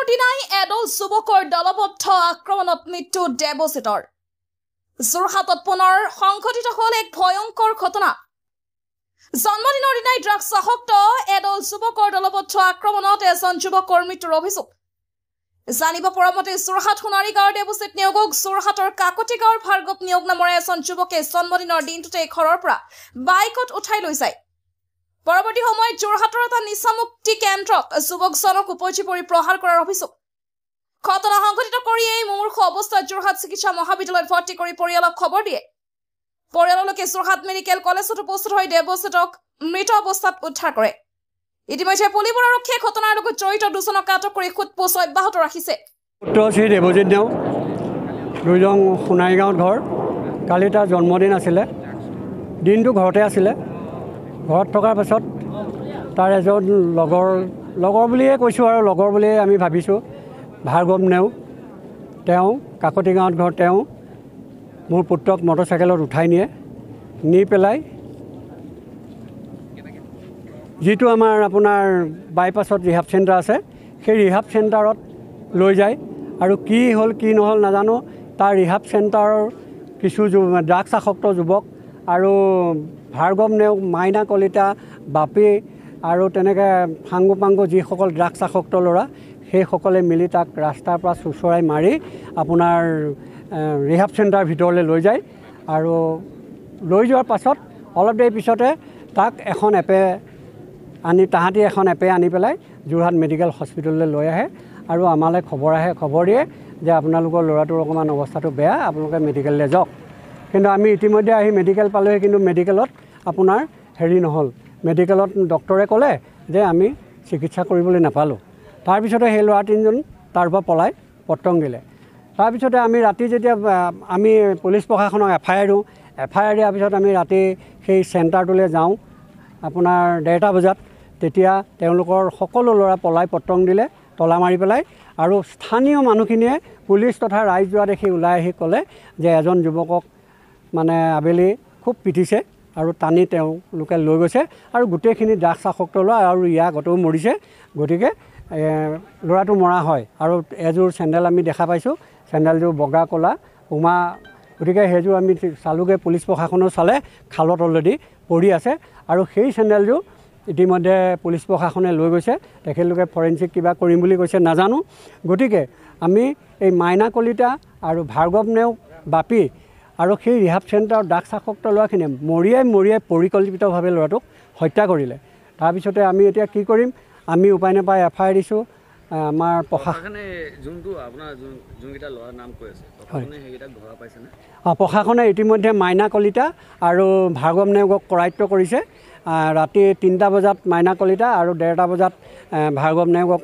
দিনাই এদল যুৱকৰ দলবদ্ধ আক্ৰমণত মৃত্যু দেৱজিতৰ। যোৰহাটত পুনৰ সংঘটিত হ'ল এক ভয়ংকৰ ঘটনা। জন্মদিনৰ দিনাই ড্ৰাগছ আসক্ত এদল যুৱকৰ দলবদ্ধ আক্ৰমণত এজন যুৱকৰ মৃত্যুৰ অভিযোগ। জানিব পৰা মতে যোৰহাট সোণাৰী গাঁৱৰ দেৱজিত নিয়োগক যোৰহাটৰ কাকতি গাঁৱৰ ভাৰ্গৱ নিয়োগ নামৰ এজন যুৱকে জন্মদিনৰ দিনটোতে ঘৰৰ পৰা বাইকত উঠাই লৈ যায়। পৰৱৰ্তী সময়ত যোৰহাটৰ এটা নিচামুক্তি কেন্দ্ৰত যুৱকজনক উপজি পৰি প্ৰহাৰ কৰাৰ অভিযোগ। ঘটনা সংঘটিত কৰিয়েই মুমূৰ্ষু অৱস্থাত যোৰহাট চিকিৎসা মহাবিদ্যালয়ত ভৰ্তি কৰি পৰিয়ালক খবৰ দিয়ে। পৰিয়ালৰ লোকে যোৰহাট মেডিকেল কলেজত উপস্থিত হৈ দেৱজিতক মৃত অৱস্থাত উদ্ধাৰ কৰে। ইতিমধ্যে পুলিবৰ আৰক্ষীয়ে ঘটনাৰ লগত জড়িত দুজনক আটক কৰি সোধপোছ অব্যাহত ৰাখিছে। পুত্ৰ শ্ৰী দেৱজিত নেওগ, দুইজন সোণাৰী গাঁৱত ঘৰ। কালি তাৰ জন্মদিন আছিলে, দিনটো ঘৰতে আছিলে। ঘৰত থকাৰ পাছত তাৰ এজন লগৰ বুলিয়ে কৈছোঁ আৰু লগৰ বুলিয়ে আমি ভাবিছোঁ, ভাৰ্গৱ নেওগ। তেওঁ কাকতি গাঁৱত ঘৰ। তেওঁ মোৰ পুত্ৰক মটৰচাইকেলত উঠাই নিয়ে, নি পেলাই যিটো আমাৰ আপোনাৰ বাইপাছত ৰিহাব চেণ্টাৰ আছে, সেই ৰিহাব চেণ্টাৰত লৈ যায়। আৰু কি হ'ল কি নহ'ল নাজানো। তাৰ ৰিহাব চেণ্টাৰৰ কিছু ড্ৰাগছ আসক্ত যুৱক আৰু ভাৰ্গৱ নেওগ, মাইনা কলিতা, বাপী আৰু তেনেকৈ ফাংগু পাংগু যিসকল ড্ৰাগছ আসক্ত ল'ৰা, সেইসকলে মিলি তাক ৰাস্তাৰ পৰা চুচৰাই মাৰি আপোনাৰ ৰিহাব চেণ্টাৰ ভিতৰলৈ লৈ যায়। আৰু লৈ যোৱাৰ পাছত অলপ দেৰি পিছতে তাক এখন এপে আনি পেলাই যোৰহাট মেডিকেল হস্পিটেললৈ লৈ আহে। আৰু আমালৈ খবৰ দিয়ে যে আপোনালোকৰ ল'ৰাটোৰ অকণমান অৱস্থাটো বেয়া, আপোনালোকে মেডিকেললৈ যাওক। কিন্তু আমি ইতিমধ্যে আহি মেডিকেল পালোঁহি, কিন্তু মেডিকেলত আপোনাৰ নহ'ল। মেডিকেলত ডক্টৰে ক'লে যে আমি চিকিৎসা কৰিবলৈ নাপালোঁ। তাৰপিছতে সেই ল'ৰা তিনিজন তাৰ পৰা পলাই পত্ৰং দিলে। তাৰপিছতে আমি ৰাতি যেতিয়া আমি পুলিচ প্ৰশাসনক এফআইআৰ দিওঁ, এফআইআৰ দিয়াৰ পিছত আমি ৰাতি সেই চেণ্টাৰটোলৈ যাওঁ আপোনাৰ 1:30 বজাত। তেতিয়া তেওঁলোকৰ সকলো ল'ৰা পলাই পত্ৰং দিলে, তলা মাৰি পেলাই। আৰু স্থানীয় মানুহখিনিয়ে পুলিচ তথা ৰাইজ যোৱা দেখি ওলাই আহি ক'লে যে এজন যুৱকক মানে আবেলি খুব পিটিছে আৰু টানি তেওঁলোকে লৈ গৈছে। আৰু গোটেইখিনি ড্ৰাগছ আসক্ত ল'ৰা আৰু ইয়াৰ আগতেও মৰিছে। গতিকে ল'ৰাটো মৰা হয়। আৰু এযোৰ চেণ্ডেল আমি দেখা পাইছোঁ, চেণ্ডেলযোৰ বগা ক'লা উমা। গতিকে সেইযোৰ আমি চালোগৈ, পুলিচ প্ৰশাসনেও চালে, খালত অলৰেডি পৰি আছে। আৰু সেই চেণ্ডেলযোৰ ইতিমধ্যে পুলিচ প্ৰশাসনে লৈ গৈছে। তেখেতলোকে ফৰেঞ্চিক কিবা কৰিম বুলি কৈছে, নাজানো। গতিকে আমি এই মাইনা কলিতা আৰু ভাৰ্গৱ নেওগ, বাপী আৰু সেই ৰিহাব চেণ্টাৰৰ ড্ৰাগছ আসক্ত ল'ৰাখিনিয়ে মৰিয়াই পৰিকল্পিতভাৱে ল'ৰাটোক হত্যা কৰিলে। তাৰপিছতে আমি এতিয়া কি কৰিম, আমি উপায় নাপাই এফআইআৰ দিছোঁ। আমাৰ প্ৰশাসনে ইতিমধ্যে মাইনা কলিতা আৰু ভাৰ্গৱ নেওগক কৰায়ত্ব কৰিছে। ৰাতি 3টা বজাত মাইনা কলিতা আৰু 1:30 বজাত ভাৰ্গৱ নেওগক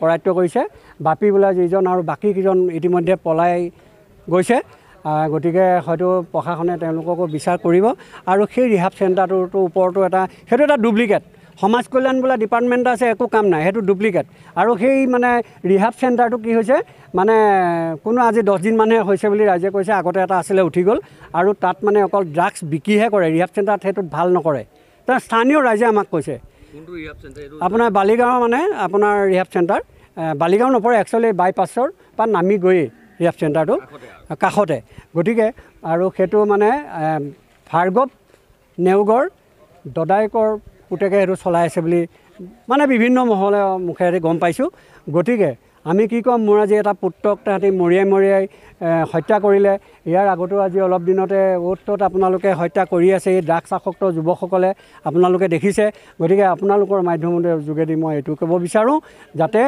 কৰায়ত্ব কৰিছে। বাপী বোলা যিজন আৰু বাকী কেইজন ইতিমধ্যে পলাই গৈছে। গতিকে হয়তো প্ৰশাসনে তেওঁলোককো বিচাৰ কৰিব। আৰু সেই ৰিহাব চেণ্টাৰটোৰ ওপৰতো সেইটো এটা ডুপ্লিকেট। সমাজ কল্যাণ বোলা ডিপাৰ্টমেণ্ট আছে, একো কাম নাই, সেইটো ডুপ্লিকেট। আৰু সেই মানে ৰিহাব চেণ্টাৰটো কি হৈছে, মানে কোনো আজি 10 দিন মানহে হৈছে বুলি ৰাইজে কৈছে। আগতে এটা আছিলে, উঠি গ'ল। আৰু তাত মানে অকল ড্ৰাগছ বিক্ৰীহে কৰে, ৰিহাব চেণ্টাৰত সেইটোত ভাল নকৰে। তাৰ স্থানীয় ৰাইজে আমাক কৈছে আপোনাৰ বালিগাঁৱৰ মানে আপোনাৰ ৰিহাব চেণ্টাৰ, বালিগাঁও নপৰে একচুৱেলি, বাইপাছৰ পৰা নামি গৈয়ে ৰিহাব চেণ্টাৰটো কাষতে। গতিকে আৰু সেইটো মানে ভাৰ্গৱ নেওগৰ দদায়েকৰ পুতেকে সেইটো চলাই আছে বুলি মানে বিভিন্ন মুখেৰে গম পাইছোঁ। গতিকে আমি কি ক'ম, মোৰ আজি এটা পুত্ৰক তাহাঁতি মৰিয়াই হত্যা কৰিলে। ইয়াৰ আগতেও আজি অলপ দিনতে অ'ত আপোনালোকে হত্যা কৰি আছে এই ড্ৰাগছ আসক্ত যুৱকসকলে, আপোনালোকে দেখিছে। গতিকে আপোনালোকৰ মাধ্যমৰ যোগেদি মই এইটো ক'ব বিচাৰোঁ, যাতে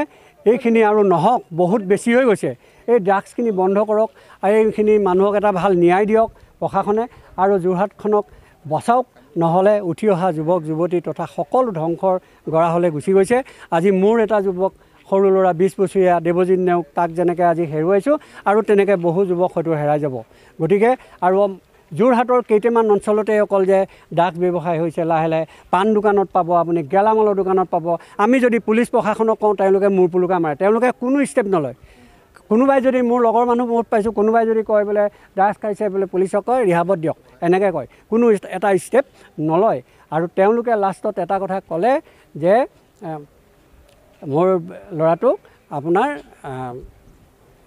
এইখিনি আৰু নহওক, বহুত বেছি হৈ গৈছে। এই ড্ৰাগছখিনি বন্ধ কৰক, আৰু এইখিনি মানুহক এটা ভাল ন্যায় দিয়ক প্ৰশাসনে, আৰু যোৰহাটখনক বচাওক। নহ'লে উঠি অহা যুৱক যুৱতী তথা সকলো ধ্বংসৰ গৰাহলৈ গুচি গৈছে। আজি মোৰ এটা যুৱক, সৰু ল'ৰা 20 বছৰীয়া দেৱজিত নেওগ, তাক যেনেকৈ আজি হেৰুৱাইছোঁ, আৰু তেনেকৈ বহু যুৱক হয়তো হেৰাই যাব। গতিকে আৰু যোৰহাটৰ কেইটামান অঞ্চলতে অকল যে ড্ৰাগছ ব্যৱসায় হৈছে, লাহে লাহে পাণ দোকানত পাব, আপুনি গেলামালৰ দোকানত পাব। আমি যদি পুলিচ প্ৰশাসনক কওঁ, তেওঁলোকে মূৰ পুলুকা মাৰে, তেওঁলোকে কোনো ষ্টেপ নলয়। কোনোবাই যদি মোৰ লগৰ মানুহ বহুত পাইছোঁ, কোনোবাই যদি কয় বোলে ড্ৰাগছ খাইছে বোলে, পুলিচক কয় ৰিহাবত দিয়ক, এনেকৈ কয়, কোনো এটা ষ্টেপ নলয়। আৰু তেওঁলোকে লাষ্টত এটা কথা ক'লে যে মোৰ ল'ৰাটোক আপোনাৰ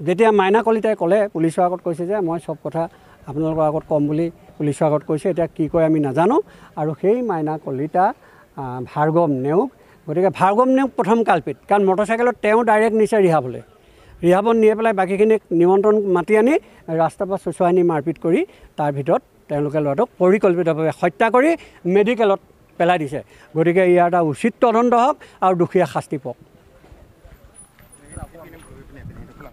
যেতিয়া মাইনা কলিতাই ক'লে পুলিচৰ আগত কৈছে যে মই চব কথা আপোনালোকৰ আগত ক'ম বুলি পুলিচৰ আগত কৈছে। এতিয়া কি কয় আমি নাজানো। আৰু সেই মাইনা কলিতা ভাৰ্গৱ নেওগ, গতিকে ভাৰ্গৱ নেওগ প্ৰথম কালপিত, কাৰণ মটৰচাইকেলত তেওঁ ডাইৰেক্ট নিছে ৰিহাবলৈ। ৰিহাবত নিয়ে পেলাই বাকীখিনিক নিমন্ত্ৰণ মাতি আনি ৰাস্তাৰ পৰা চুচুৱাই নি মাৰপিট কৰি তাৰ ভিতৰত তেওঁলোকে ল'ৰাটোক পৰিকল্পিতভাৱে হত্যা কৰি মেডিকেলত পেলাই দিছে। গতিকে ইয়াৰ এটা উচিত তদন্ত হওক আৰু দোষীয়ে শাস্তি পাওক।